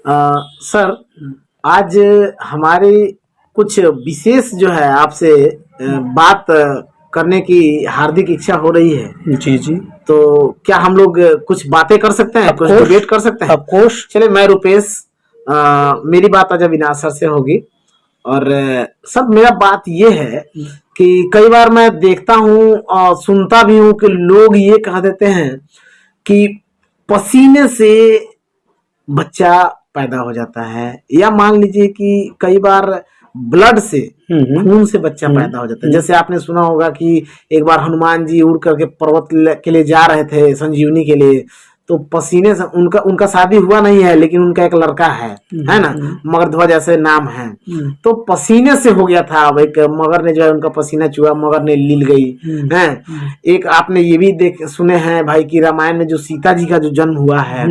Sir, आज हमारी कुछ विशेष जो है आपसे बात करने की हार्दिक इच्छा हो रही है। जी जी। तो क्या हम लोग कुछ बातें कर सकते हैं, कुछ डिबेट कर सकते हैं? Of course. चलिए, मैं रुपेश, मेरी बात आज अविनाश सर से होगी। और सर, मेरा बात ये है कि कई बार मैं देखता हूँ और सुनता भी हूँ कि लोग ये कह देते हैं कि पसीने से बच्चा पैदा हो जाता है, या मान लीजिए कि कई बार ब्लड से, खून से बच्चा पैदा हो जाता है। जैसे आपने सुना होगा कि एक बार हनुमान जी उड़ करके पर्वत के लिए जा रहे थे संजीवनी के लिए, तो पसीने से उनका शादी हुआ नहीं है, लेकिन उनका एक लड़का है ना, मगरध्वज ऐसे नाम है। तो पसीने से हो गया था। अब एक मगर ने जो है उनका पसीना चुहा, मगर ने लील गई है। एक आपने ये भी सुने हैं भाई कि रामायण में जो सीता जी का जो जन्म हुआ है,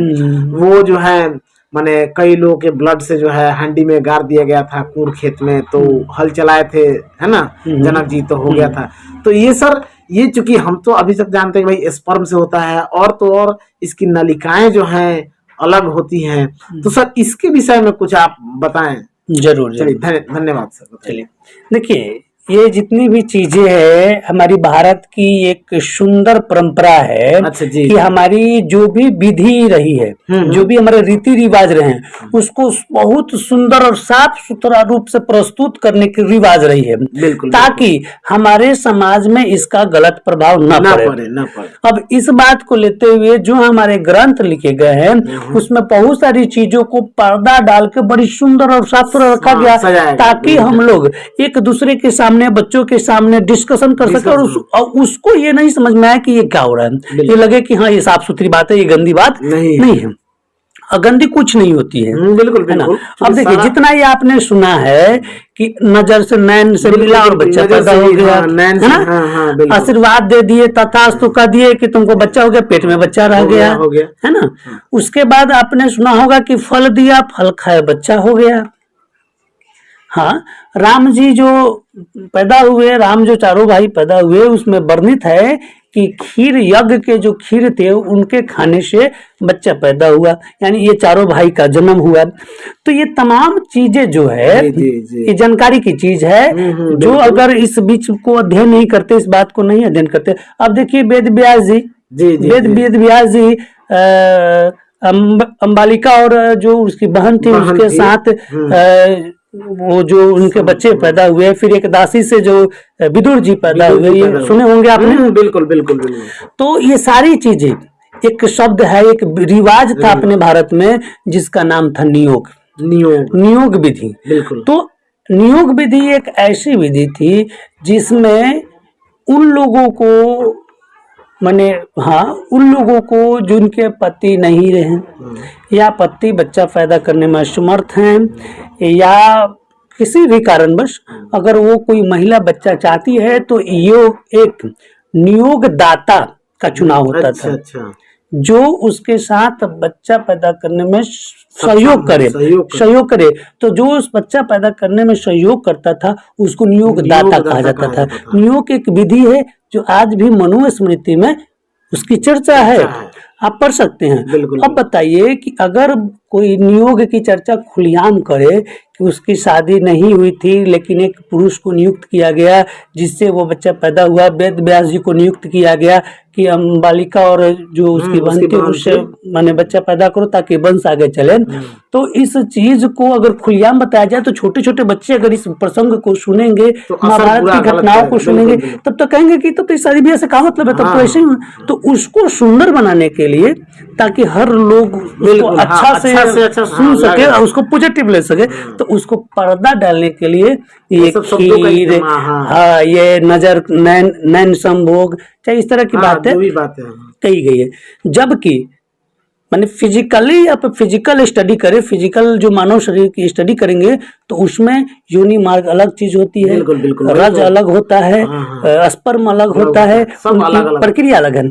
वो जो है माने कई लोगों के ब्लड से जो है हांडी में गाड़ दिया गया था कूर खेत में, तो हल चलाए थे, है ना, जनक जी, तो हो गया था। तो ये सर, ये चूंकि हम तो अभी तक जानते हैं भाई स्पर्म से होता है, और तो और इसकी नलिकाएं जो हैं अलग होती हैं। तो सर, इसके विषय में कुछ आप बताएं। जरूर। चलिए, धन्यवाद सर। चलिए, देखिए, ये जितनी भी चीजें हैं हमारी भारत की एक सुंदर परंपरा है। अच्छा जी। कि हमारी जो भी विधि रही है, जो भी हमारे रीति रिवाज रहे हैं, उसको बहुत सुंदर और साफ सुथरा रूप से प्रस्तुत करने की रिवाज रही है। बिल्कुल, ताकि हमारे समाज में इसका गलत प्रभाव न पड़े। अब इस बात को लेते हुए जो हमारे ग्रंथ लिखे गए हैं, उसमें बहुत सारी चीजों को पर्दा डाल के बड़ी सुंदर और साफ सुथरा रखा गया, ताकि हम लोग एक दूसरे के सामने, बच्चों के सामने डिस्कशन कर सके, और उसको ये नहीं समझ में आए कि ये क्या हो रहा है। ये लगे कि हाँ, ये साफ सुथरी बात है, ये गंदी बात नहीं है। गंदी कुछ नहीं होती है। बिल्कुल है ना। अब देखिए, जितना ये आपने सुना है कि नजर से, नैन से मिला और बच्चा पैदा हो गया, है ना, आशीर्वाद दे दिए, तथास्तु कह दिए कि तुमको बच्चा हो गया, पेट में बच्चा रह गया, है ना। उसके बाद आपने सुना होगा कि फल दिया, फल खाए, बच्चा हो गया। हाँ, राम जी जो पैदा हुए, राम जो चारों भाई पैदा हुए, उसमें वर्णित है कि क्षीर यज्ञ के जो खीर थे, उनके खाने से बच्चा पैदा हुआ, यानी ये चारों भाई का जन्म हुआ। तो ये तमाम चीजें जो है, ये जानकारी की चीज है, जो अगर इस बीच को अध्ययन नहीं करते, इस बात को नहीं अध्ययन करते। अब देखिए, वेद व्यास जी, वेद व्यास जी अंबालिका और जो उसकी बहन थी, उसके साथ वो जो उनके बच्चे पैदा हुए, फिर एक दासी से जो विदुर जी पैदा हुए, ये सुने होंगे आपने। बिल्कुल बिल्कुल बिल्कुल। तो ये सारी चीजें, एक शब्द है, एक रिवाज था अपने भारत में, जिसका नाम था नियोग। नियोग विधि। तो नियोग विधि एक ऐसी विधि थी जिसमें उन लोगों को, माने उन लोगों को जिनके पति नहीं रहे, या पति बच्चा पैदा करने में असमर्थ हैं, या किसी भी कारणवश अगर वो कोई महिला बच्चा चाहती है, तो ये एक नियोग दाता का चुनाव होता था, जो उसके साथ बच्चा पैदा करने में सहयोग करे। तो जो उस बच्चा पैदा करने में सहयोग करता था, उसको नियोग दाता कहा जाता था। नियोग एक विधि है जो आज भी मनुस्मृति में उसकी चर्चा है, आप पढ़ सकते हैं। अब बताइए कि अगर कोई नियोग की चर्चा खुलेआम करे कि उसकी शादी नहीं हुई थी, लेकिन एक पुरुष को नियुक्त किया गया जिससे वो बच्चा पैदा हुआ, वेद व्यास जी को नियुक्त किया गया कि अंबालिका और जो उसकी बहन थी, उससे माने बच्चा पैदा करो ताकि वंश आगे चले। तो इस चीज को अगर खुलेआम बताया जाए, तो छोटे छोटे बच्चे अगर इस प्रसंग को सुनेंगे, महाभारत की घटनाओं को सुनेंगे, तब तो कहेंगे कि तब तो शादी ब्याह से क्या मतलब है, तब तो ऐसे ही। तो उसको सुंदर बनाने के लिए, ताकि हर लोग उसको अच्छा से सुन सके और उसको पॉजिटिव ले सके, तो उसको पर्दा डालने के लिए ये खीर, ये नजर, नैन संभोग, चाहे इस तरह की बातें कही गई है। जबकि माने फिजिकली, आप फिजिकल स्टडी करें, फिजिकल जो मानव शरीर की स्टडी करेंगे, तो उसमें योनि मार्ग अलग चीज होती है, रज अलग होता है, स्पर्म अलग होता है, उनकी प्रक्रिया अलग है।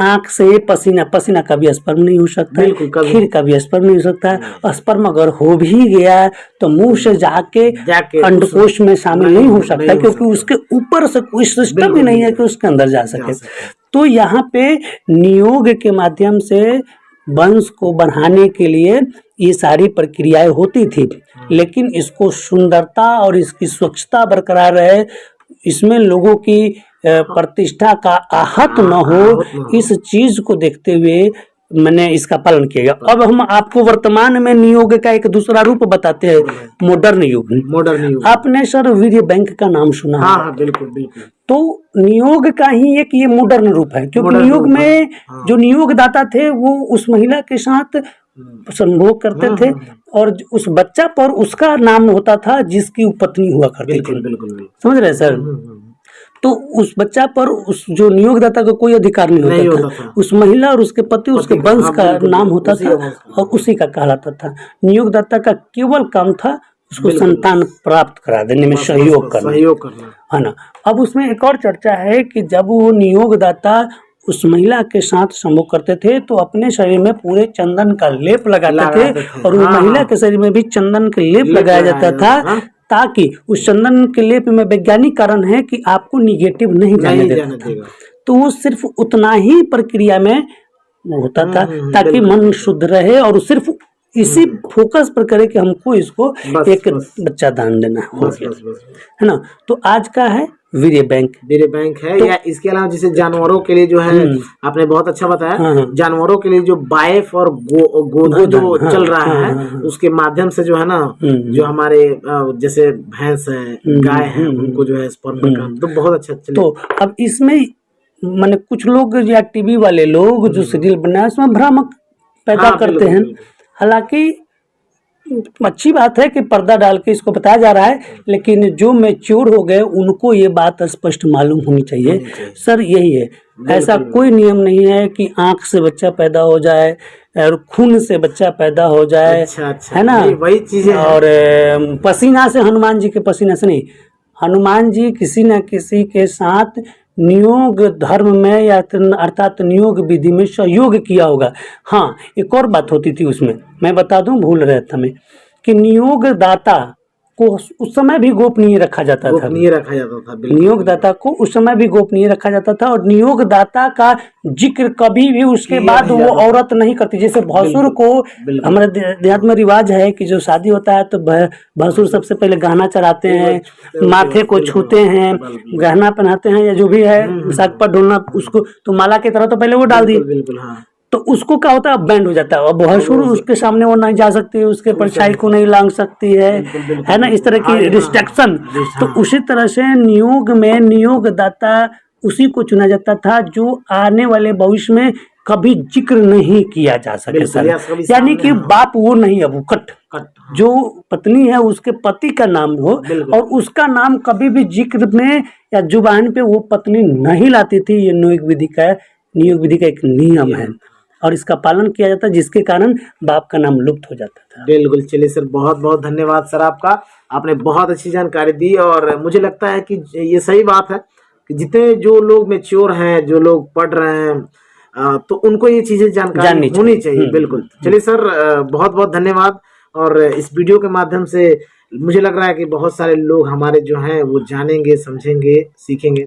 आंख से पसीना का भी स्पर्म नहीं हो सकता है, खीर का भी स्पर्म नहीं हो सकता है। स्पर्म अगर हो भी गया तो मुंह से जाके अंडकोश में शामिल नहीं हो सकता, क्योंकि उसके ऊपर से कोई सिस्टम ही नहीं है कि उसके अंदर जा सके। तो यहाँ पे नियोग के माध्यम से वंश को बढ़ाने के लिए ये सारी प्रक्रियाएं होती थी, लेकिन इसको सुंदरता और इसकी स्वच्छता बरकरार रहे, इसमें लोगों की प्रतिष्ठा का आहत न हो, इस चीज को देखते हुए मैंने इसका पालन किया। अब हम आपको वर्तमान में नियोग का एक दूसरा रूप बताते हैं, मॉडर्न युग। मॉडर्न युग। आपने सर वीर्य बैंक का नाम सुना? हाँ हाँ बिल्कुल बिल्कुल। तो नियोग का ही एक ये मॉडर्न रूप है, क्योंकि नियोग में जो नियोगदाता थे वो उस महिला के साथ संभोग करते थे और उस बच्चा पर उसका नाम होता था जिसकी पत्नी हुआ करती थी। बिल्कुल समझ रहे सर? तो उस बच्चा पर उस जो नियोगदाता का कोई अधिकार नहीं होता था। उस महिला और उसके पति उसके वंश का नाम होता था और उसी का कहलाता था। नियोगदाता का केवल काम था उसको संतान प्राप्त करा देने में सहयोग करना, है ना। अब उसमें एक और चर्चा है कि जब वो नियोगदाता उस महिला के साथ संभोग करते थे तो अपने शरीर में पूरे चंदन का लेप लगाते थे और वो महिला के शरीर में भी चंदन का लेप लगाया जाता था, ताकि उस चंदन के लेप में वैज्ञानिक कारण है कि आपको निगेटिव नहीं जाने देगा। तो वो सिर्फ उतना ही प्रक्रिया में होता था ताकि मन शुद्ध रहे और सिर्फ इसी फोकस पर करे कि हमको इसको एक बच्चा दान देना है ना। तो आज का है वीर्य बैंक है। तो, या इसके अलावा जैसे जानवरों के लिए जो है आपने बहुत अच्छा बताया, जानवरों के लिए जो बाइफ और गोधन जो चल रहा है उसके माध्यम से जो है ना, जो हमारे जैसे भैंस है, गाय है, उनको जो है स्पर्म का काम तो बहुत अच्छा चले। तो अब इसमें माने कुछ लोग या टीवी वाले लोग जो सीरियल बनाए उसमें भ्रामक पैदा करते हैं। हालांकि अच्छी बात है कि पर्दा डाल के इसको बताया जा रहा है, लेकिन जो मैच्योर हो गए उनको ये बात स्पष्ट मालूम होनी चाहिए। सर यही है, ऐसा कोई नियम नहीं है कि आंख से बच्चा पैदा हो जाए और खून से बच्चा पैदा हो जाए। अच्छा, है ना, वही चीजें। और पसीना से, हनुमान जी के पसीने से नहीं, हनुमान जी किसी न किसी के साथ नियोग धर्म में या अर्थात नियोग विधि में सहयोग किया होगा। हाँ, एक और बात होती थी उसमें, मैं बता दूं, भूल रहा था मैं, कि नियोग दाता को उस समय भी गोपनीय रखा जाता था। नियोग दाता को उस समय भी गोपनीय रखा जाता था और नियोग दाता का जिक्र कभी भी उसके बाद वो औरत नहीं करती। जैसे भसुर को हमारे देहात में रिवाज है कि जो शादी होता है तो भसुर सबसे पहले गहना चढ़ाते हैं, माथे को छूते हैं, गहना पहनाते हैं या जो भी है, साग पर ढोलना, उसको तो माला की तरह तो पहले वो डाल दिए। तो उसको क्या होता है, बैंड हो जाता है। अब भसुर उसके सामने वो नहीं जा सकती, उसके परछाई को नहीं लांग सकती है ना, इस तरह की रिस्ट्रिक्शन। तो उसी तरह से नियोग में नियोगदाता उसी को चुना जाता था जो आने वाले भविष्य में कभी जिक्र नहीं किया जा सके सर। यानी कि बाप वो नहीं, अब कट जो पत्नी है उसके पति का नाम हो और उसका नाम कभी भी जिक्र में या जुबान पे वो पत्नी नहीं लाती थी। ये नियोग विधि का एक नियम है और इसका पालन किया जाता है, जिसके कारण बाप का नाम लुप्त हो जाता था। बिल्कुल। चलिए सर, बहुत बहुत धन्यवाद सर आपका, आपने बहुत अच्छी जानकारी दी। और मुझे लगता है कि ये सही बात है कि जितने जो लोग मैच्योर हैं, जो लोग पढ़ रहे हैं, तो उनको ये चीजें जानकारी होनी चाहिए। बिल्कुल। चलिए सर, बहुत बहुत धन्यवाद। और इस वीडियो के माध्यम से मुझे लग रहा है कि बहुत सारे लोग हमारे जो हैं वो जानेंगे, समझेंगे, सीखेंगे।